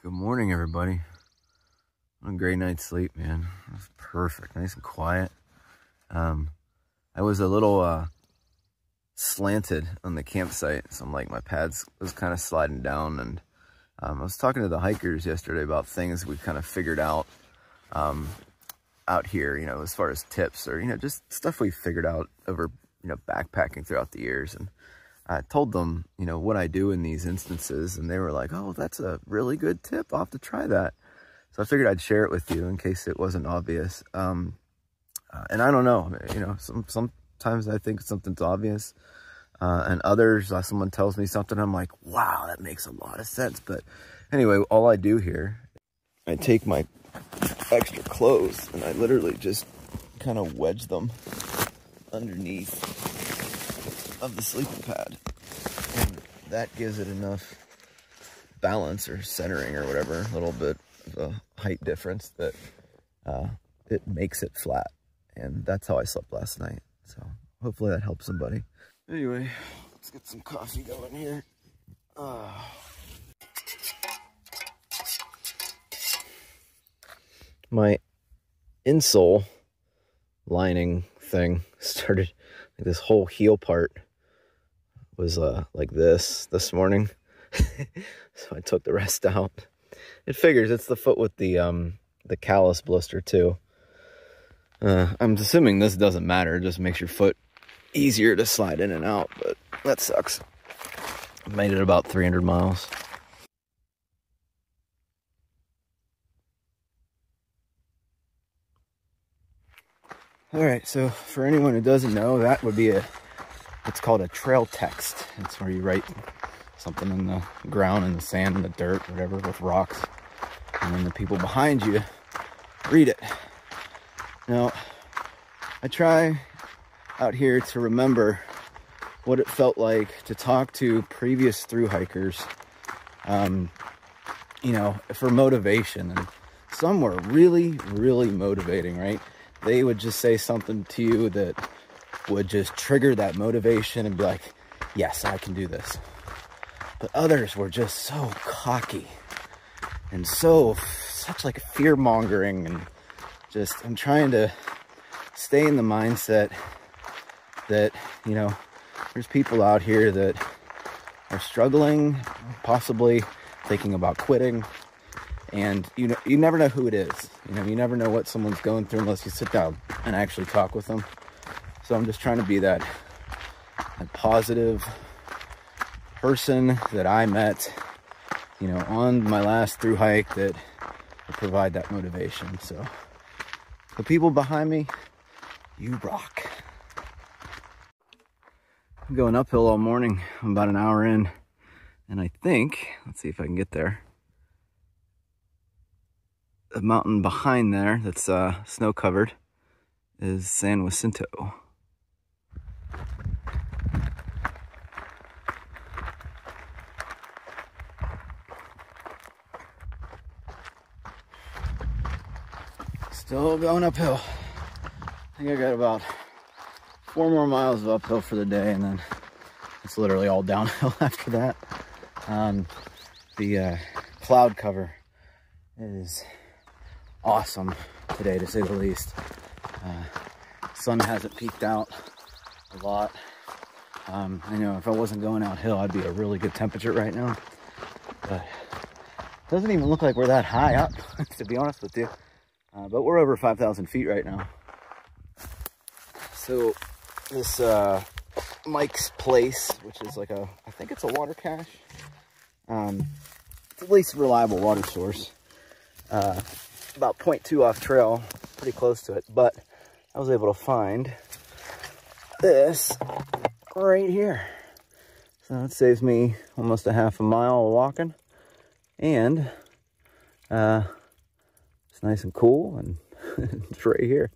Good morning, everybody. What a great night's sleep, man. It was perfect, nice and quiet. I was a little slanted on the campsite, so I'm like, my pads was kind of sliding down, and I was talking to the hikers yesterday about things we kind of figured out out here, you know, as far as tips or, you know, just stuff we figured out over, you know, backpacking throughout the years. And I told them, you know, what I do in these instances, and they were like, oh, that's a really good tip. I'll have to try that. So I figured I'd share it with you in case it wasn't obvious. And I don't know, you know, sometimes I think something's obvious, and others, someone tells me something, I'm like, wow, that makes a lot of sense. But anyway, all I do here, I take my extra clothes and I literally just kind of wedge them underneath of the sleeping pad, and that gives it enough balance or centering or whatever, a little bit of a height difference that it makes it flat. And that's how I slept last night, so hopefully that helps somebody. Anyway, let's get some coffee going here. My insole lining thing started, like, this whole heel part was like this morning. So I took the rest out. It figures, it's the foot with the callus blister too. I'm assuming this doesn't matter, it just makes your foot easier to slide in and out, but that sucks. Made it about 300 miles. All right, so for anyone who doesn't know, that would be it's called a trail text. It's where you write something in the ground, in the sand, in the dirt, whatever, with rocks, and then the people behind you read it. Now, I try out here to remember what it felt like to talk to previous thru hikers, you know, for motivation. And some were really, really motivating, right? They would just say something to you that would just trigger that motivation and be like, yes, I can do this. But others were just so cocky and such like fear-mongering, and just, I'm trying to stay in the mindset that, you know, there's people out here that are struggling, possibly thinking about quitting, and you know, you never know who it is. You know, you never know what someone's going through unless you sit down and actually talk with them. So I'm just trying to be that positive person that I met, you know, on my last thru hike, that will provide that motivation. So the people behind me, you rock. I'm going uphill all morning. I'm about an hour in, and I think, let's see if I can get there. The mountain behind there that's snow covered is San Jacinto. Still going uphill. I think I got about 4 more miles of uphill for the day, and then it's literally all downhill after that. The cloud cover is awesome today, to say the least. Sun hasn't peeked out a lot. I know if I wasn't going outhill, I'd be a really good temperature right now, but it doesn't even look like we're that high up, to be honest with you. But we're over 5,000 feet right now. So this Mike's Place, which is like I think it's a water cache. It's at least a reliable water source. About 0.2 off trail, pretty close to it. But I was able to find this right here. So it saves me almost a half a mile of walking. And it's nice and cool, and it's right here.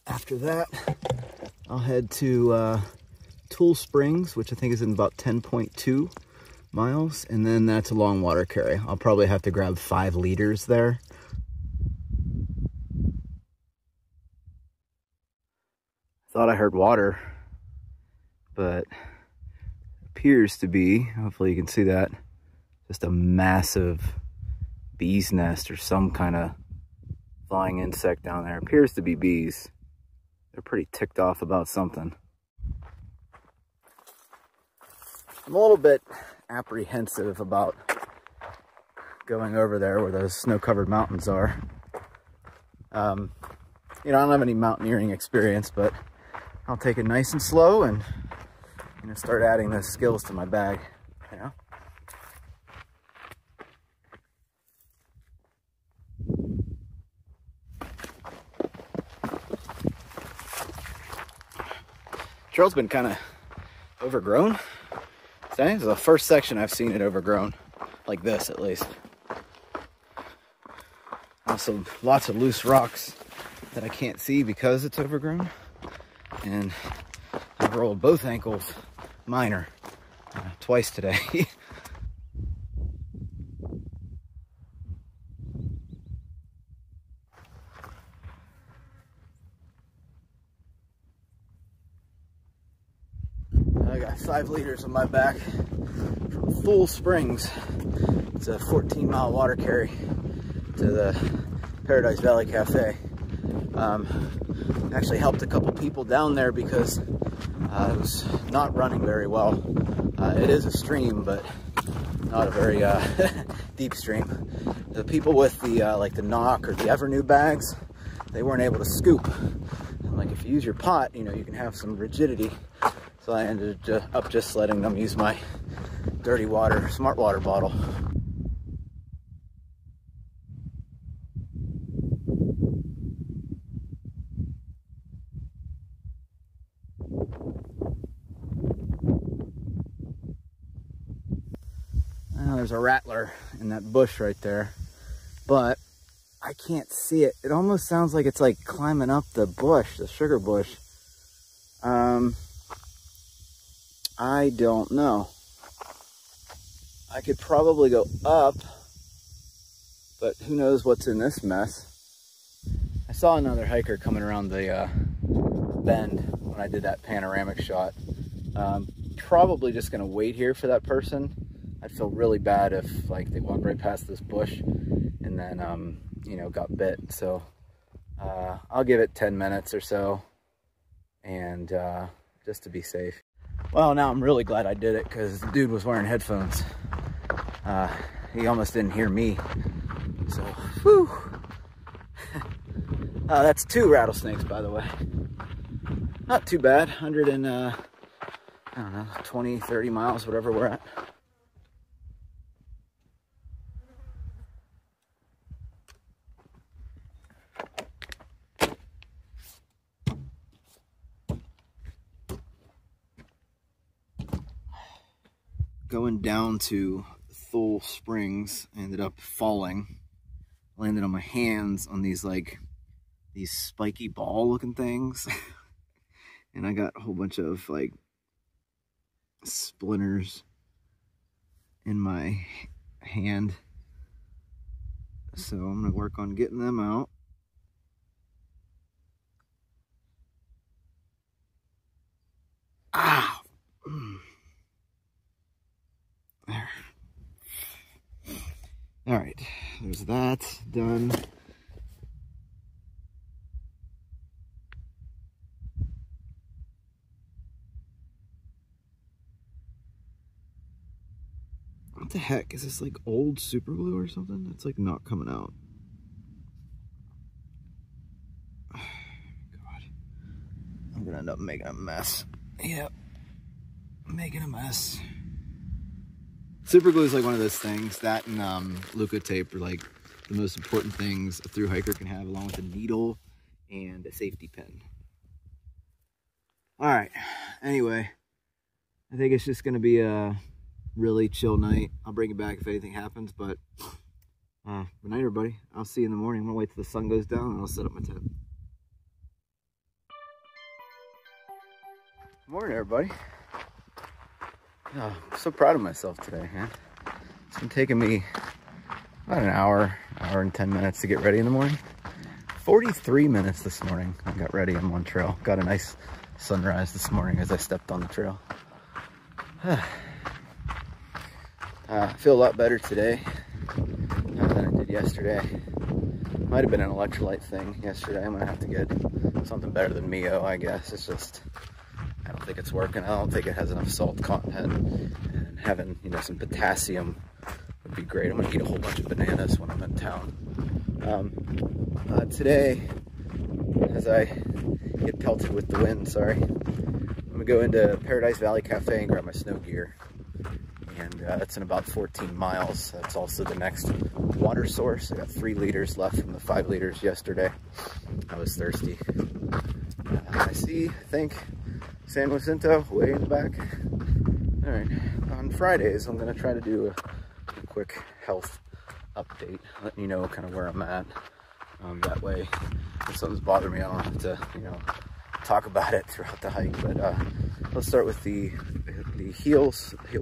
After that, I'll head to Tool Springs, which I think is in about 10.2 miles, and then that's a long water carry. I'll probably have to grab 5 liters there. Thought I heard water, but it appears to be, hopefully you can see that, just a massive bee's nest or some kind of flying insect down there. Appears to be bees. They're pretty ticked off about something. I'm a little bit apprehensive about going over there where those snow-covered mountains are. You know, I don't have any mountaineering experience, but I'll take it nice and slow and, you know, start adding those skills to my bag, you know? Trail's been kind of overgrown. Today is the first section I've seen it overgrown, like this at least. Also, lots of loose rocks that I can't see because it's overgrown. And I've rolled both ankles minor twice today. I got 5 liters on my back from Thru Springs. It's a 14-mile water carry to the Paradise Valley Cafe. Actually helped a couple people down there because it was not running very well. It is a stream, but not a very deep stream. The people with the like the Knock or the Evernew bags, they weren't able to scoop. And like if you use your pot, you know, you can have some rigidity. So I ended up just letting them use my dirty water, smart water bottle. Now there's a rattler in that bush right there, but I can't see it. It almost sounds like it's like climbing up the bush, the sugar bush. I don't know. I could probably go up, but who knows what's in this mess. I saw another hiker coming around the bend when I did that panoramic shot. Probably just gonna wait here for that person. I'd feel really bad if like they walked right past this bush and then you know, got bit. So I'll give it 10 minutes or so, and just to be safe. Well, now I'm really glad I did it because the dude was wearing headphones. He almost didn't hear me. So, whew. That's 2 rattlesnakes, by the way. Not too bad. 100 and, I don't know, 20, 30 miles, whatever we're at. Going down to Thru Springs, I ended up falling. Landed on my hands on these like these spiky ball looking things. And I got a whole bunch of like splinters in my hand. So I'm gonna work on getting them out. Ah! There. All right, there's that done. What the heck? Is this like old super glue or something? It's like not coming out. God. I'm gonna end up making a mess. Yep. Making a mess. Super glue is like one of those things. That and Luca tape are like the most important things a thru hiker can have, along with a needle and a safety pin. All right. Anyway, I think it's just gonna be a really chill night. I'll bring it back if anything happens, but good night, everybody. I'll see you in the morning. I'm gonna wait till the sun goes down and I'll set up my tent. Morning, everybody. Oh, I'm so proud of myself today, man. It's been taking me about an hour and 10 minutes to get ready in the morning. 43 minutes this morning I got ready on one trail. Got a nice sunrise this morning as I stepped on the trail. I feel a lot better today than I did did yesterday. Might have been an electrolyte thing yesterday. I'm gonna have to get something better than Mio, I guess. It's just, I don't think it's working. I don't think it has enough salt content, and having, you know, some potassium would be great. I'm gonna eat a whole bunch of bananas when I'm in town. Today, as I get pelted with the wind, sorry, I'm gonna go into Paradise Valley Cafe and grab my snow gear. And that's in about 14 miles. That's also the next water source. I got 3 liters left from the 5 liters yesterday. I was thirsty. I think, San Jacinto way in the back. All right, on Fridays, I'm gonna try to do a quick health update, letting you know kind of where I'm at. That way, if something's bothering me, I don't have to, you know, talk about it throughout the hike. But let's start with the heel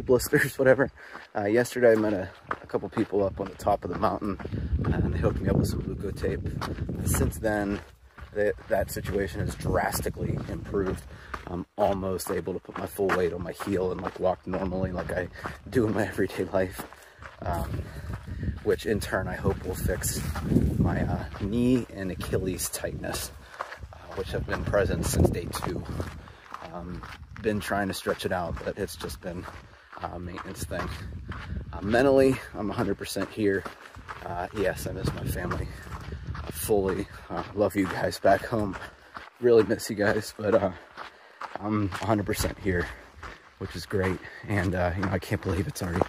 blisters, whatever. Yesterday I met a couple people up on the top of the mountain, and they hooked me up with some Luco tape. Since then, that situation has drastically improved. I'm almost able to put my full weight on my heel and like walk normally like I do in my everyday life, which in turn I hope will fix my knee and Achilles tightness, which have been present since day 2. Been trying to stretch it out, but it's just been a maintenance thing. Mentally, I'm 100% here. Yes, I miss my family fully. Love you guys back home. Really miss you guys, but I'm 100% here, which is great. And you know, I can't believe it's already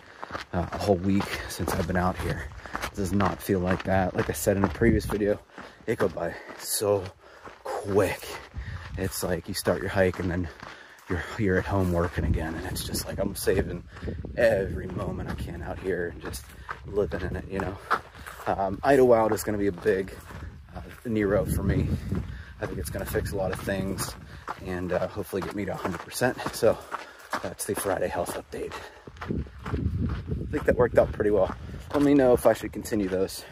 a whole week since I've been out here. It does not feel like that. Like I said in a previous video, it goes by so quick. It's like you start your hike and then you're at home working again, and it's just like I'm saving every moment I can out here and just living in it, you know. Idlewild is going to be a big Nero for me. I think it's going to fix a lot of things and hopefully get me to 100%. So that's the Friday health update. I think that worked out pretty well. Let me know if I should continue those.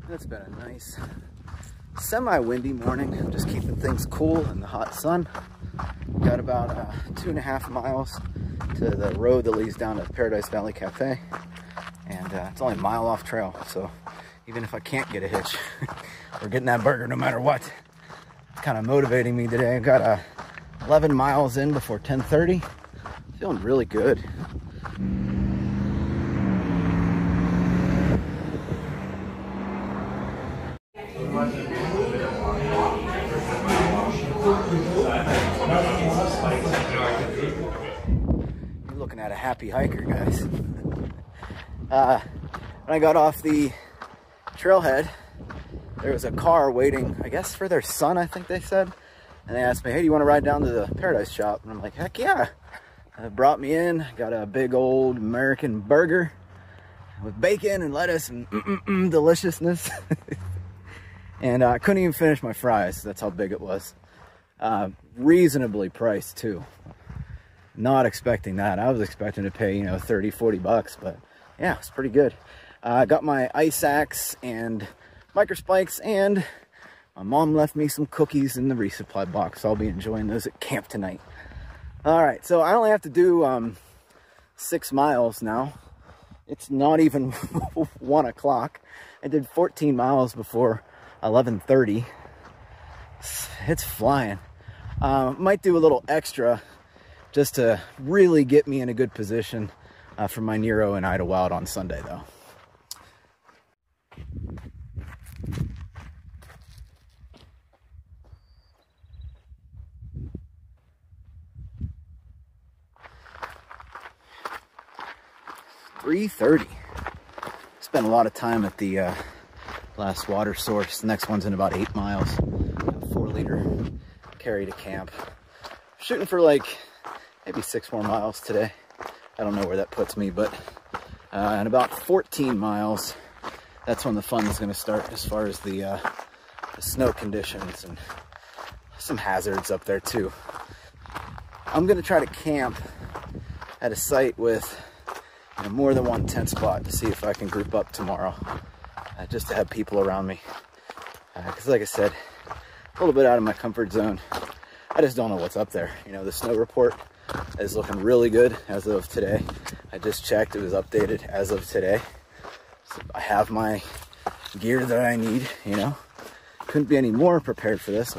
It's been a nice semi-windy morning, just keeping things cool in the hot sun. Got about 2.5 miles to the road that leads down to Paradise Valley Cafe, and it's only a mile off trail, so even if I can't get a hitch, we're getting that burger no matter what. It's kind of motivating me today. I've got 11 miles in before 10:30. Feeling really good. You're looking at a happy hiker, guys. When I got off the trailhead, there was a car waiting, I guess for their son, I think they said. And they asked me, hey, do you want to ride down to the Paradise shop? And I'm like, heck yeah. Brought me in, got a big old American burger with bacon and lettuce and deliciousness. And I couldn't even finish my fries. That's how big it was. Reasonably priced too. Not expecting that. I was expecting to pay, you know, 30, 40 bucks, but yeah, it's pretty good. I got my ice axe and micro spikes, and my mom left me some cookies in the resupply box. I'll be enjoying those at camp tonight. All right, so I only have to do 6 miles now. It's not even 1 o'clock. I did 14 miles before 11:30. It's flying. Might do a little extra just to really get me in a good position for my Nero and Idlewild on Sunday, though. $3:30. Spent a lot of time at the last water source. The next one's in about 8 miles. 4-liter carry to camp. Shooting for like maybe 6 more miles today. I don't know where that puts me, but in about 14 miles, that's when the fun is going to start as far as the snow conditions and some hazards up there too. I'm going to try to camp at a site with more than one tent spot to see if I can group up tomorrow, just to have people around me. Because like I said, a little bit out of my comfort zone. I just don't know what's up there. You know, the snow report is looking really good as of today. I just checked, it was updated as of today. So I have my gear that I need, you know. Couldn't be any more prepared for this,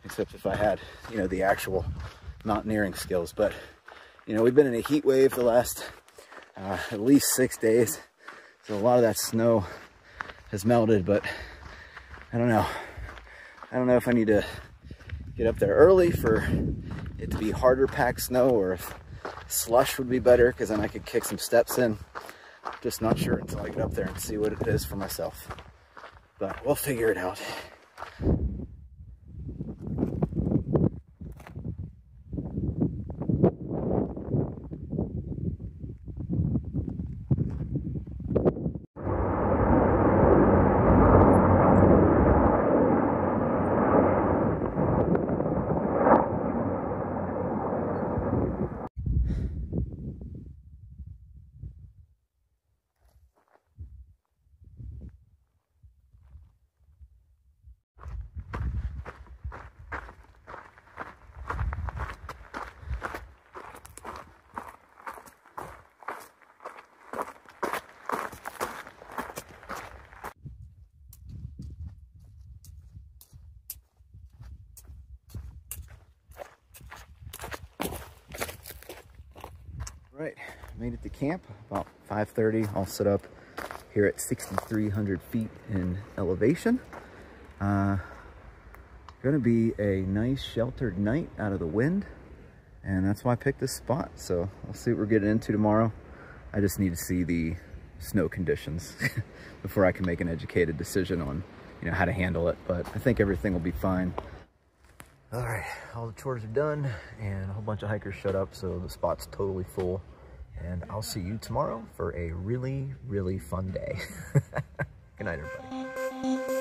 except if I had, you know, the actual mountaineering skills. But, you know, we've been in a heat wave the last at least 6 days. So a lot of that snow has melted, but I don't know. I don't know if I need to get up there early for it to be harder packed snow, or if slush would be better, because then I could kick some steps in. Just not sure until I get up there and see what it is for myself. But we'll figure it out. Right, made it to camp about 5:30. I'll set up here at 6,300 feet in elevation. Gonna be a nice sheltered night out of the wind, and that's why I picked this spot. So we'll see what we're getting into tomorrow. I just need to see the snow conditions before I can make an educated decision on, you know, how to handle it. But I think everything will be fine. All right, all the chores are done, and a whole bunch of hikers showed up, so the spot's totally full. And I'll see you tomorrow for a really, really fun day. Good night, everybody.